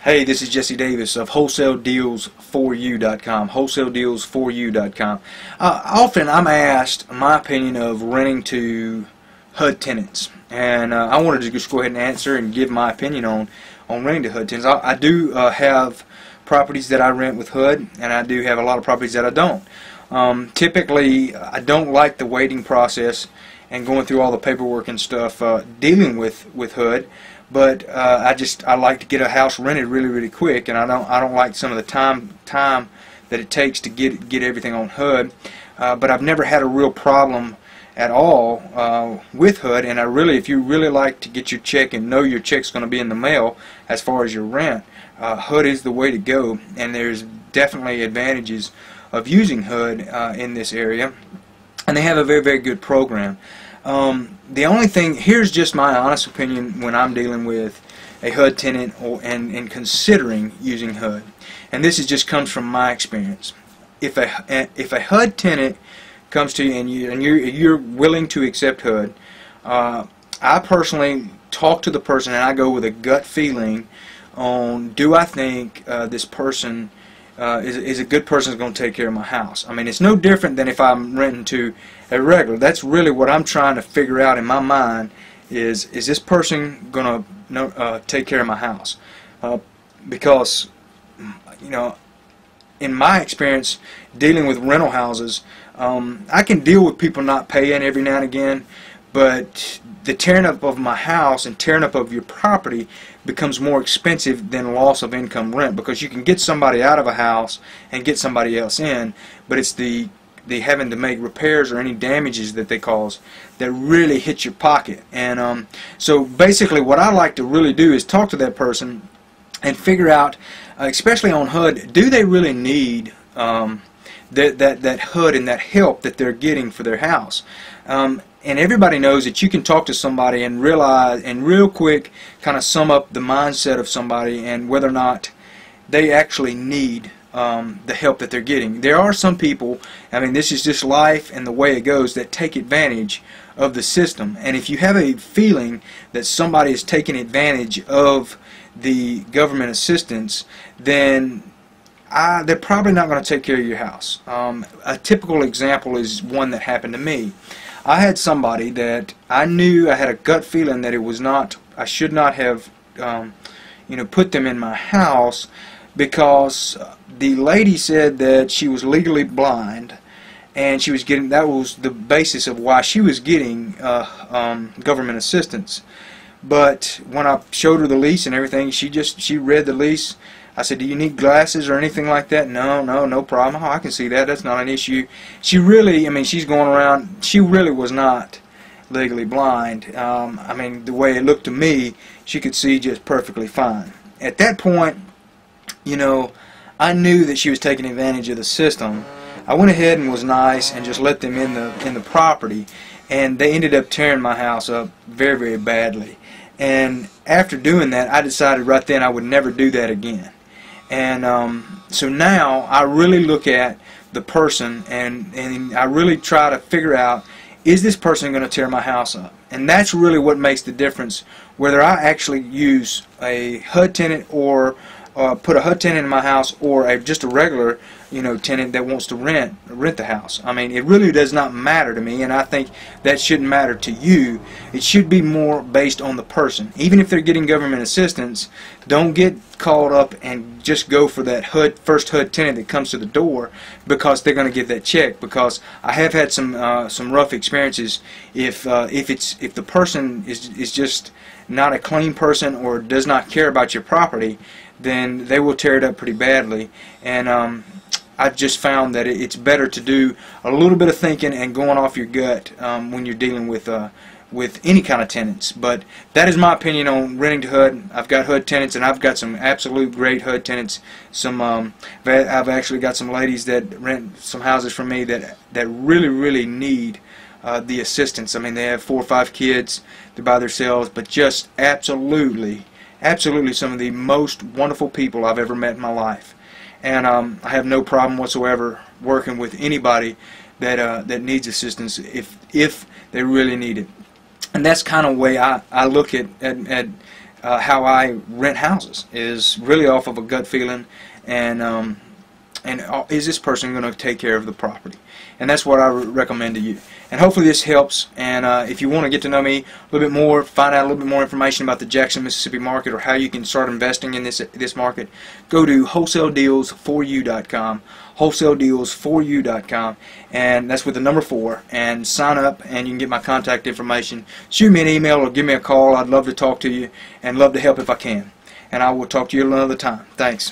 Hey, this is Jesse Davis of WholesaleDealsForYou.com. WholesaleDealsForYou.com. Often I'm asked my opinion of renting to HUD tenants, and I wanted to just go ahead and answer and give my opinion on renting to HUD tenants. I do have properties that I rent with HUD, and I do have a lot of properties that I don't. Typically, I don't like the waiting process and going through all the paperwork and stuff dealing with HUD. But I like to get a house rented really quick, and I don't like some of the time that it takes to get everything on HUD. But I've never had a real problem at all with HUD, and if you really like to get your check and know your check's going to be in the mail as far as your rent, HUD is the way to go, and there's definitely advantages of using HUD in this area, and they have a very good program. The only thing, here's just my honest opinion when I'm dealing with a HUD tenant and considering using HUD, and this just comes from my experience. If a HUD tenant comes to you and you're willing to accept HUD, I personally talk to the person and I go with a gut feeling on, do I think this person is a good person who's going to take care of my house. I mean, it's no different than if I'm renting to a regular. That's really what I'm trying to figure out in my mind is this person going to take care of my house? Because, you know, in my experience dealing with rental houses, I can deal with people not paying every now and again, but the tearing up of my house and tearing up of your property becomes more expensive than loss of income rent, because you can get somebody out of a house and get somebody else in, but it's the having to make repairs or any damages that they cause that really hit your pocket. And so basically what I like to really do is talk to that person and figure out, especially on HUD, do they really need that HUD and that help that they're getting for their house? And everybody knows that you can talk to somebody and realize and real quick kind of sum up the mindset of somebody and whether or not they actually need the help that they're getting. There are some people, I mean, this is just life and the way it goes, that take advantage of the system. And if you have a feeling that somebody is taking advantage of the government assistance, then they're probably not going to take care of your house. A typical example is one that happened to me. I had somebody that I knew, I had a gut feeling that it was not, I should not have put them in my house, because the lady said that she was legally blind, and she was getting, that was the basis of why she was getting government assistance. But when I showed her the lease and everything, she read the lease. I said, do you need glasses or anything like that? No problem. Oh, I can see that. That's not an issue. She really, I mean, she's going around, she really was not legally blind. I mean, the way it looked to me, she could see just perfectly fine. At that point, you know, I knew that she was taking advantage of the system. I went ahead and was nice and just let them in the property, and they ended up tearing my house up very badly. And after doing that, I decided right then I would never do that again. And so now I really look at the person and I really try to figure out, is this person going to tear my house up? And that's really what makes the difference, whether I actually use a HUD tenant or put a HUD tenant in my house, or just a regular tenant that wants to rent the house. I mean, it really does not matter to me, and I think that shouldn't matter to you. It should be more based on the person. Even if they're getting government assistance, don't get caught up and just go for that first HUD tenant that comes to the door because they're going to get that check. Because I have had some rough experiences. If the person is just not a clean person or does not care about your property, then they will tear it up pretty badly. And I've just found that it's better to do a little bit of thinking and going off your gut when you're dealing with any kind of tenants. But that is my opinion on renting to HUD. I've got HUD tenants, and I've got some absolute great HUD tenants. I've actually got some ladies that rent some houses from me that really need the assistance. I mean, they have 4 or 5 kids, they're by themselves, but just absolutely some of the most wonderful people I've ever met in my life. And I have no problem whatsoever working with anybody that needs assistance if they really need it. And that's kind of the way I look at how I rent houses is really off of a gut feeling, and is this person going to take care of the property? And that's what I recommend to you. And hopefully this helps. And if you want to get to know me a little bit more, find out a little bit more information about the Jackson, Mississippi market, or how you can start investing in this market, go to wholesaledeals4u.com, wholesaledeals4u.com, and that's with the number 4, and sign up, and you can get my contact information. Shoot me an email or give me a call. I'd love to talk to you and love to help if I can. And I will talk to you another time. Thanks.